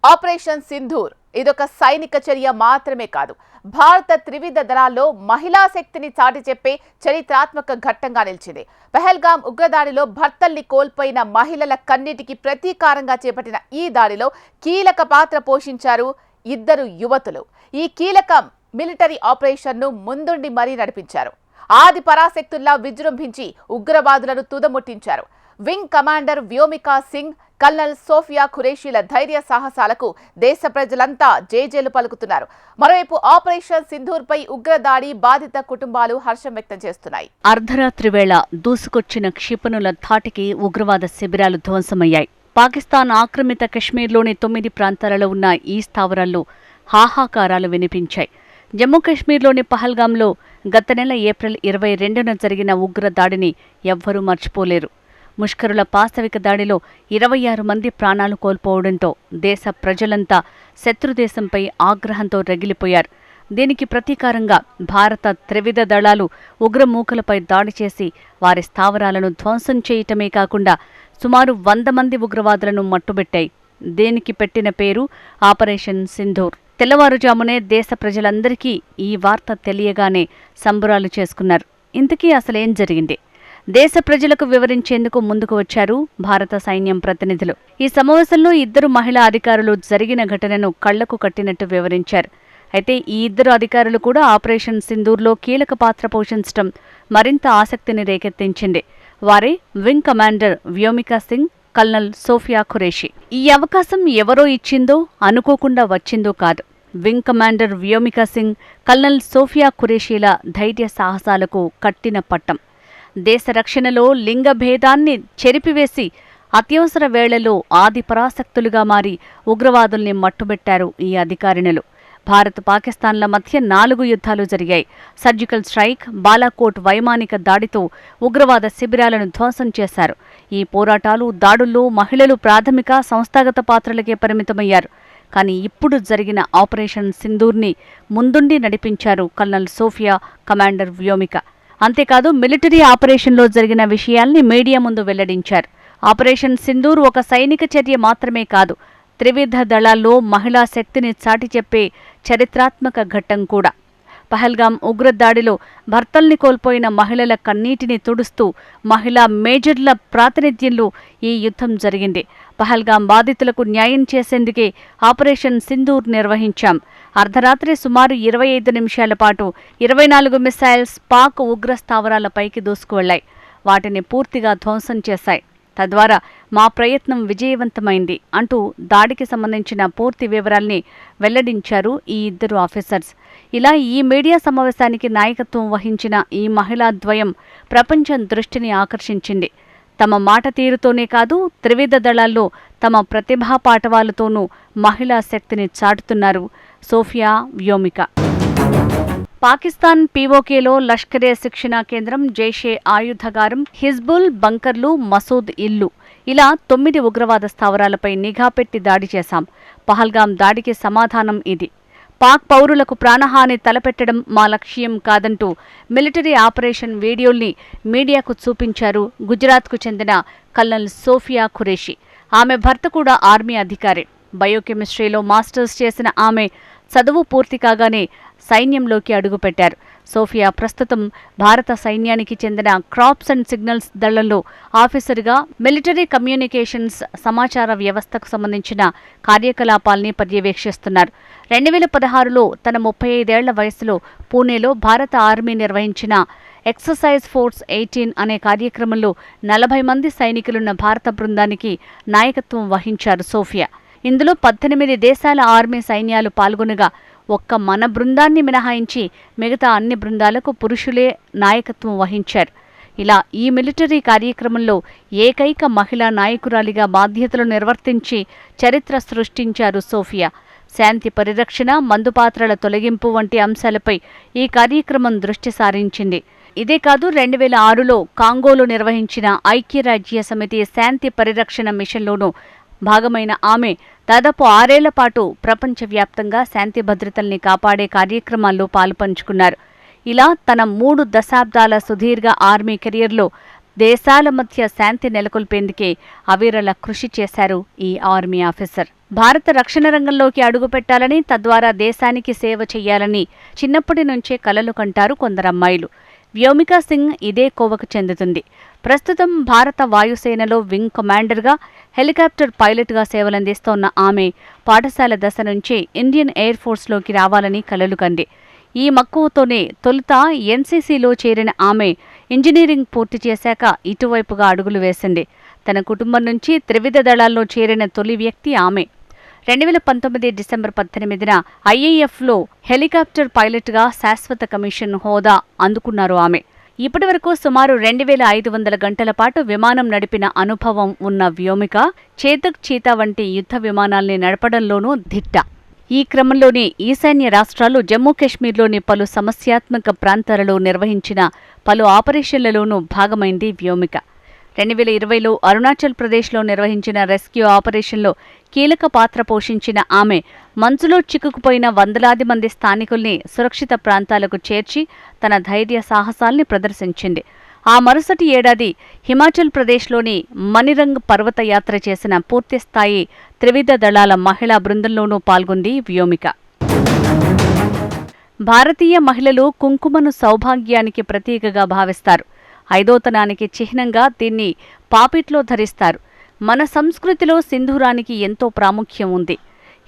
Operation Sindoor ఇదొక సైనిక చర్య మాత్రమే కాదు, భారత త్రివిధ దళాల్లో మహిళా శక్తిని చాటి చెప్పే చరిత్రాత్మక ఘట్టంగా నిలిచింది. పహల్గాం ఉగ్రదాడిలో భర్తల్ని కోల్పోయిన మహిళల కన్నీటికి ప్రతీకారంగా చేపట్టిన ఈ దాడిలో కీలక పాత్ర పోషించారు ఇద్దరు యువతులు. ఈ కీలక మిలిటరీ ఆపరేషన్ను ముందుండి మరీ నడిపించారు. ఆది పరాశక్తుల్లా విజృంభించి ఉగ్రవాదులను తుదముట్టించారు. Wing commander Vyomika Singh, colonel Sofia ఖురేషీల ధైర్య సాహసాలకు దేశ ప్రజలంతా జేజేలు పలుకుతున్నారు. మరోవైపు ఆపరేషన్ సింధూర్ పై ఉగ్రదాడి బాధిత కుటుంబాలు హర్షం వ్యక్తం చేస్తున్నాయి. అర్ధరాత్రి వేళ దూసుకొచ్చిన క్షిపణుల ధాటికి ఉగ్రవాద శిబిరాలు ధ్వంసమయ్యాయి. పాకిస్తాన్ ఆక్రమిత కశ్మీర్లోని 9 ప్రాంతాలలో ఉన్న ఈ స్థావరాల్లో హాహాకారాలు వినిపించాయి. జమ్మూ కశ్మీర్లోని పహల్గాంలో గత నెల ఏప్రిల్ 22న జరిగిన ఉగ్ర దాడిని ఎవ్వరూ మర్చిపోలేరు. ముష్కరుల పాశవిక దాడిలో 26 మంది ప్రాణాలు కోల్పోవడంతో దేశ ప్రజలంతా శత్రుదేశంపై ఆగ్రహంతో రగిలిపోయారు. దీనికి ప్రతీకారంగా భారత త్రివిధ దళాలు ఉగ్రమూకలపై దాడి చేసి వారి స్థావరాలను ధ్వంసం చేయటమే కాకుండా సుమారు 100 మంది ఉగ్రవాదులను మట్టుబెట్టాయి. దీనికి పెట్టిన పేరు ఆపరేషన్ సింధూర్. తెల్లవారుజామునే దేశ ప్రజలందరికీ ఈ వార్త తెలియగానే సంబరాలు చేసుకున్నారు. ఇంతకీ అసలేం జరిగింది? దేశ ప్రజలకు వివరించేందుకు ముందుకు వచ్చారు భారత సైన్యం ప్రతినిధులు. ఈ సమావేశంలో ఇద్దరు మహిళా అధికారులు జరిగిన ఘటనను కళ్లకు కట్టినట్టు వివరించారు. అయితే ఈ ఇద్దరు అధికారులు కూడా ఆపరేషన్ సింధూర్లో కీలక పాత్ర పోషించడం మరింత ఆసక్తిని రేకెత్తించింది. వారే wing commander Vyomika Singh, colonel Sofia Qureshi. ఈ అవకాశం ఎవరో ఇచ్చిందో, అనుకోకుండా వచ్చిందో కాదు. Wing commander Vyomika Singh, colonel Sofia ఖురేషీల ధైర్య సాహసాలకు కట్టిన పట్టం. దేశ రక్షణలో లింగ భేదాన్ని చెరిపివేసి అత్యవసర వేళలో ఆది పరాశక్తులుగా మారి ఉగ్రవాదుల్ని మట్టుబెట్టారు ఈ అధికారిణులు. భారత్ పాకిస్తాన్ల మధ్య 4 యుద్ధాలు జరిగాయి. సర్జికల్ స్ట్రైక్, బాలాకోట్ వైమానిక దాడితో ఉగ్రవాద శిబిరాలను ధ్వంసం చేశారు. ఈ పోరాటాలు, దాడుల్లో మహిళలు ప్రాథమిక, సంస్థాగత పాత్రలకే పరిమితమయ్యారు. కానీ ఇప్పుడు జరిగిన ఆపరేషన్ సింధూర్ని ముందుండి నడిపించారు కల్నల్ సోఫియా, కమాండర్ వ్యోమిక. అంతేకాదు, మిలిటరీ ఆపరేషన్లో జరిగిన విషయాల్ని మీడియా ముందు వెల్లడించారు. ఆపరేషన్ సింధూర్ ఒక సైనిక చర్య మాత్రమే కాదు, త్రివిధ దళాల్లో మహిళా శక్తిని చాటి చెప్పే చరిత్రాత్మక ఘట్టం కూడా. పహల్గాం ఉగ్రదాడిలో భర్తల్ని కోల్పోయిన మహిళల కన్నీటిని తుడుస్తూ మహిళా మేజర్ల ప్రాతినిధ్యంలో ఈ యుద్ధం జరిగింది. పహల్గాం బాధితులకు న్యాయం చేసేందుకే ఆపరేషన్ సింధూర్ నిర్వహించాం. అర్ధరాత్రి సుమారు 25 నిమిషాల పాటు 24 మిసైల్స్ పాక్ ఉగ్ర స్థావరాలపైకి దూసుకువెళ్లాయి. వాటిని పూర్తిగా ధ్వంసం చేశాయి. తద్వారా మా ప్రయత్నం విజయవంతమైంది అంటూ దాడికి సంబంధించిన పూర్తి వివరాల్ని వెల్లడించారు ఈ ఇద్దరు ఆఫీసర్స్. ఇలా ఈ మీడియా సమావేశానికి నాయకత్వం వహించిన ఈ మహిళా ద్వయం ప్రపంచం దృష్టిని ఆకర్షించింది. తమ మాట తీరుతోనే కాదు, త్రివిధ దళాల్లో తమ ప్రతిభా పాటవాలతోనూ మహిళా శక్తిని చాటుతున్నారు సోఫియా, వ్యోమిక. పాకిస్తాన్ పీఓకేలో లష్కరే శిక్షణా కేంద్రం, జైషే ఆయుధగారం, హిజ్బుల్ బంకర్లు, మసూద్ ఇల్లు ఇలా 9 ఉగ్రవాద స్థావరాలపై నిఘా పెట్టి దాడి చేశాం. పహల్గాం దాడికి సమాధానం ఇది. పాక్ పౌరులకు ప్రాణహాని తలపెట్టడం మా లక్ష్యం కాదంటూ మిలిటరీ ఆపరేషన్ వీడియోల్ని మీడియాకు చూపించారు గుజరాత్కు చెందిన కల్నల్ సోఫియా ఖురేషీ. ఆమె భర్త కూడా ఆర్మీ అధికారి. బయోకెమిస్ట్రీలో మాస్టర్స్ చేసిన ఆమె చదువు పూర్తి కాగానే సైన్యంలోకి అడుగుపెట్టారు. సోఫియా ప్రస్తుతం భారత సైన్యానికి చెందిన క్రాప్స్ అండ్ సిగ్నల్స్ దళంలో ఆఫీసర్గా మిలిటరీ కమ్యూనికేషన్స్ సమాచార వ్యవస్థకు సంబంధించిన కార్యకలాపాల్ని పర్యవేక్షిస్తున్నారు. 2016లో తన 35 ఏళ్ల వయసులో పూణేలో భారత ఆర్మీ నిర్వహించిన ఎక్సర్సైజ్ ఫోర్స్ 18 అనే కార్యక్రమంలో 40 మంది సైనికులున్న భారత బృందానికి నాయకత్వం వహించారు సోఫియా. ఇందులో 18 దేశాల ఆర్మీ సైన్యాలు పాల్గొనగా ఒక్క మన బృందాన్ని మినహాయించి మిగతా అన్ని బృందాలకు పురుషులే నాయకత్వం వహించారు. ఇలా ఈ మిలిటరీ కార్యక్రమంలో ఏకైక మహిళా నాయకురాలిగా బాధ్యతలు నిర్వర్తించి చరిత్ర సృష్టించారు సోఫియా. శాంతి పరిరక్షణ, మందుపాత్రల తొలగింపు వంటి అంశాలపై ఈ కార్యక్రమం దృష్టి సారించింది. ఇదే కాదు, 2006లో కాంగోలో నిర్వహించిన ఐక్యరాజ్య సమితి శాంతి పరిరక్షణ మిషన్లోనూ భాగమైన ఆమె దాదాపు 6 ఏళ్ల పాటు ప్రపంచవ్యాప్తంగా శాంతి భద్రతల్ని కాపాడే కార్యక్రమాల్లో పాలుపంచుకున్నారు. ఇలా తన 3 దశాబ్దాల సుదీర్ఘ ఆర్మీ కెరియర్లో దేశాల మధ్య శాంతి నెలకొల్పేందుకే అవిరళ కృషి చేశారు ఈ ఆర్మీ ఆఫీసర్. భారత రక్షణ రంగంలోకి అడుగుపెట్టాలని, తద్వారా దేశానికి సేవ చెయ్యాలని చిన్నప్పటి నుంచే కలలు కంటారు కొందరమ్మాయిలు. వ్యోమికా సింగ్ ఇదే కోవకు చెందుతుంది. ప్రస్తుతం భారత వాయుసేనలో వింగ్ కమాండర్గా, హెలికాప్టర్ పైలట్గా సేవలందిస్తోన్న ఆమె పాఠశాల దశ నుంచే ఇండియన్ ఎయిర్ ఫోర్స్లోకి రావాలని కలలు కంది. ఈ మక్కువతోనే తొలుత ఎన్సీసీలో చేరిన ఆమె ఇంజనీరింగ్ పూర్తి చేశాక ఇటువైపుగా అడుగులు వేసింది. తన కుటుంబం నుంచి త్రివిధ దళాల్లో చేరిన తొలి వ్యక్తి ఆమె. 2019 డిసెంబర్ 18న ఐఏఎఫ్లో హెలికాప్టర్ పైలట్గా శాశ్వత కమిషన్ హోదా అందుకున్నారు ఆమె. ఇప్పటివరకు సుమారు 2500 గంటల పాటు విమానం నడిపిన అనుభవం ఉన్న వ్యోమిక చేతక్ చీతా వంటి యుద్ధ విమానాల్ని నడపడంలోనూ దిట్ట. ఈ క్రమంలోనే ఈశాన్య రాష్ట్రాలు, జమ్మూ కాశ్మీర్లోని పలు సమస్యాత్మక ప్రాంతాలలో నిర్వహించిన పలు ఆపరేషన్లలోనూ భాగమైంది వ్యోమిక. 2020లో అరుణాచల్ ప్రదేశ్లో నిర్వహించిన రెస్క్యూ ఆపరేషన్లో కీలక పాత్ర పోషించిన ఆమె మంచులో చిక్కుకుపోయిన వందలాది మంది స్థానికుల్ని సురక్షిత ప్రాంతాలకు చేర్చి తన ధైర్య సాహసాల్ని ప్రదర్శించింది. ఆ మరుసటి ఏడాది హిమాచల్ ప్రదేశ్లోని మణిరంగ్ పర్వతయాత్ర చేసిన పూర్తిస్థాయి త్రివిధ దళాల మహిళా బృందంలోనూ పాల్గొంది వ్యోమిక. భారతీయ మహిళలు కుంకుమను సౌభాగ్యానికి ప్రతీకగా భావిస్తారు. ఐదోతనానికి చిహ్నంగా దీన్ని పాపిట్లో ధరిస్తారు. మన సంస్కృతిలో సింధూరానికి ఎంతో ప్రాముఖ్యం ఉంది.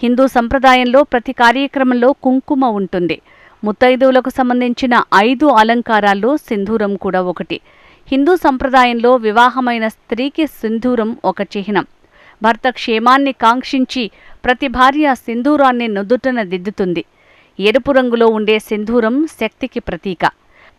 హిందూ సంప్రదాయంలో ప్రతి కార్యక్రమంలో కుంకుమ ఉంటుంది. ముత్తైదువులకు సంబంధించిన 5 అలంకారాల్లో సింధూరం కూడా ఒకటి. హిందూ సంప్రదాయంలో వివాహమైన స్త్రీకి సింధూరం ఒక చిహ్నం. భర్త క్షేమాన్ని కాంక్షించి ప్రతి భార్య సింధూరాన్ని నుదుటన దిద్దుతుంది. ఎరుపు రంగులో ఉండే సింధూరం శక్తికి ప్రతీక.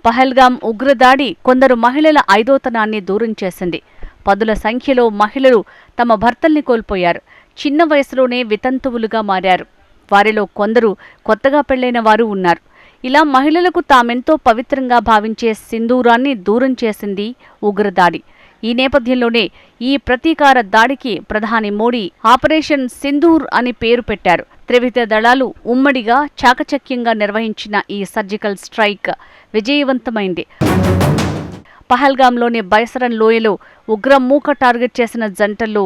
పహల్గాం ఉగ్రదాడి కొందరు మహిళల ఐదోతనాన్ని దూరం చేసింది. పదుల సంఖ్యలో మహిళలు తమ భర్తల్ని కోల్పోయారు. చిన్న వయసులోనే వితంతువులుగా మారారు. వారిలో కొందరు కొత్తగా పెళ్లైన వారు ఉన్నారు. ఇలా మహిళలకు తామెంతో పవిత్రంగా భావించే సింధూరాన్ని దూరం చేసింది ఉగ్రదాడి. ఈ నేపథ్యంలోనే ఈ ప్రతీకార దాడికి ప్రధాని మోడీ ఆపరేషన్ సింధూర్ అని పేరు పెట్టారు. త్రివిధ దళాలు ఉమ్మడిగా చాకచక్యంగా నిర్వహించిన ఈ సర్జికల్ స్ట్రైక్ విజయవంతమైంది. పహల్గాంలోని బైసరన్ లోయలో ఉగ్రమూక టార్గెట్ చేసిన జంటల్లో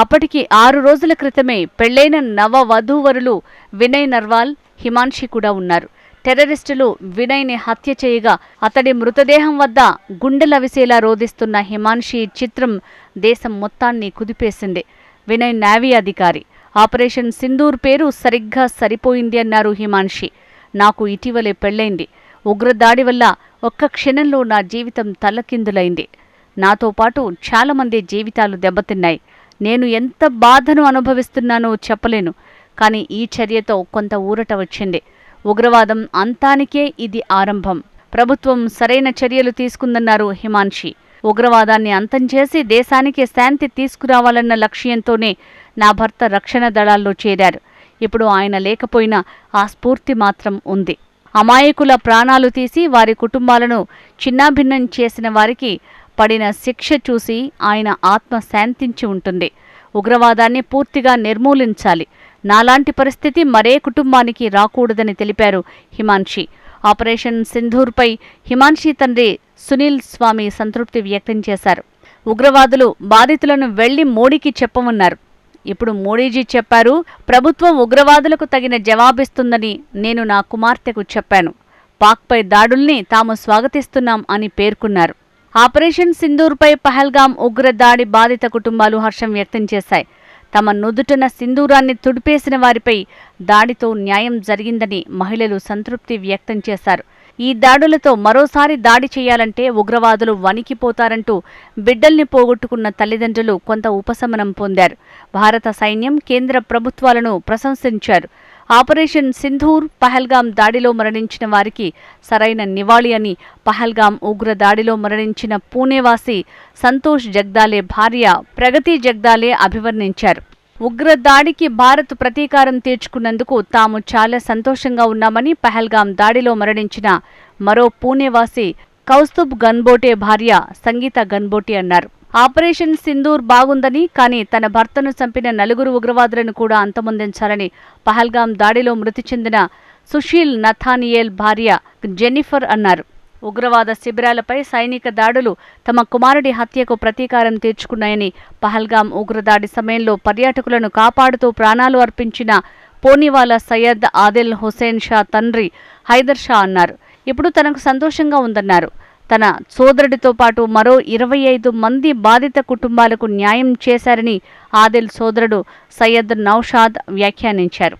అప్పటికి 6 రోజుల క్రితమే పెళ్లైన నవ వధూవరులు వినయ్ నర్వాల్, హిమాన్షి కూడా ఉన్నారు. టెర్రరిస్టులు వినయ్ని హత్య చేయగా అతడి మృతదేహం వద్ద గుండెలవిసేలా రోదిస్తున్న హిమాన్షి చిత్రం దేశం మొత్తాన్ని కుదిపేసింది. వినయ్ నేవీ అధికారి. ఆపరేషన్ సింధూర్ పేరు సరిగ్గా సరిపోయింది అన్నారు హిమాన్షి. నాకు ఇటీవలే పెళ్లైంది. ఉగ్రదాడి వల్ల ఒక్క క్షణంలో నా జీవితం తల్లకిందులైంది. నాతో పాటు చాలామంది జీవితాలు దెబ్బతిన్నాయి. నేను ఎంత బాధను అనుభవిస్తున్నానో చెప్పలేను. కానీ ఈ చర్యతో కొంత ఊరట వచ్చింది. ఉగ్రవాదం అంతానికే ఇది ఆరంభం. ప్రభుత్వం సరైన చర్యలు తీసుకుందన్నారు హిమాన్షి. ఉగ్రవాదాన్ని అంతం చేసి దేశానికి శాంతి తీసుకురావాలన్న లక్ష్యంతోనే నా భర్త రక్షణ దళాల్లో చేరారు. ఇప్పుడు ఆయన లేకపోయినా ఆ స్ఫూర్తి మాత్రం ఉంది. అమాయకుల ప్రాణాలు తీసి వారి కుటుంబాలను చిన్నాభిన్నం చేసిన వారికి పడిన శిక్ష చూసి ఆయన ఆత్మ శాంతించి ఉంటుంది. ఉగ్రవాదాన్ని పూర్తిగా నిర్మూలించాలి. నాలాంటి పరిస్థితి మరే కుటుంబానికి రాకూడదని తెలిపారు హిమాన్షి. ఆపరేషన్ సింధూర్పై హిమాన్షి తండ్రి సునీల్ స్వామి సంతృప్తి వ్యక్తం చేశారు. ఉగ్రవాదులు బాధితులను వెళ్లి మోడీకి చెప్పమన్నారు. ఇప్పుడు మోడీజీ చెప్పారు, ప్రభుత్వం ఉగ్రవాదులకు తగిన జవాబిస్తుందని నేను నా కుమార్తెకు చెప్పాను. పాక్పై దాడుల్ని తాము స్వాగతిస్తున్నాం అని పేర్కొన్నారు. ఆపరేషన్ సింధూర్పై పహల్గాం ఉగ్రదాడి బాధిత కుటుంబాలు హర్షం వ్యక్తం చేశాయి. తమ నుదుటన సింధూరాన్ని తుడిపేసిన వారిపై దాడితో న్యాయం జరిగిందని మహిళలు సంతృప్తి వ్యక్తం చేశారు. ఈ దాడులతో మరోసారి దాడి చేయాలంటే ఉగ్రవాదులు వణికిపోతారంటూ బిడ్డల్ని పోగొట్టుకున్న తల్లిదండ్రులు కొంత ఉపశమనం పొందారు. భారత సైన్యం, కేంద్ర ప్రభుత్వాలను ప్రశంసించారు. ఆపరేషన్ సింధూర్, పహల్గాం దాడిలో మరణించిన వారికి సరైన నివాళి అని పహల్గాం ఉగ్ర దాడిలో మరణించిన పూణేవాసి సంతోష్ జగ్దాలే భార్య ప్రగతి జగ్దాలే అభివర్ణించారు. ఉగ్రదాడికి భారత్ ప్రతీకారం తీర్చుకున్నందుకు తాము చాలా సంతోషంగా ఉన్నామని పహల్గాం దాడిలో మరణించిన మరో పూణేవాసి కౌస్తుబ్ గన్బోటే భార్య సంగీత గన్బోటే అన్నారు. ఆపరేషన్ సింధూర్ బాగుందని, కానీ తన భర్తను చంపిన 4 ఉగ్రవాదులను కూడా అంతమొందించాలని పహల్గాం దాడిలో మృతి చెందిన సుశీల్ నథానియేల్ భార్య జెన్నిఫర్ అన్నారు. ఉగ్రవాద శిబిరాలపై సైనిక దాడులు తమ కుమారుడి హత్యకు ప్రతీకారం తీర్చుకున్నాయని, పహల్గాం ఉగ్రదాడి సమయంలో పర్యాటకులను కాపాడుతూ ప్రాణాలు అర్పించిన పోనివాలా సయ్యద్ ఆదిల్ హుసేన్ షా తండ్రి హైదర్ షా అన్నారు. ఇప్పుడు తనకు సంతోషంగా ఉందన్నారు. తన సోదరుడితో పాటు మరో 25 మంది బాధిత కుటుంబాలకు న్యాయం చేశారని ఆదిల్ సోదరుడు సయ్యద్ నౌషాద్ వ్యాఖ్యానించారు.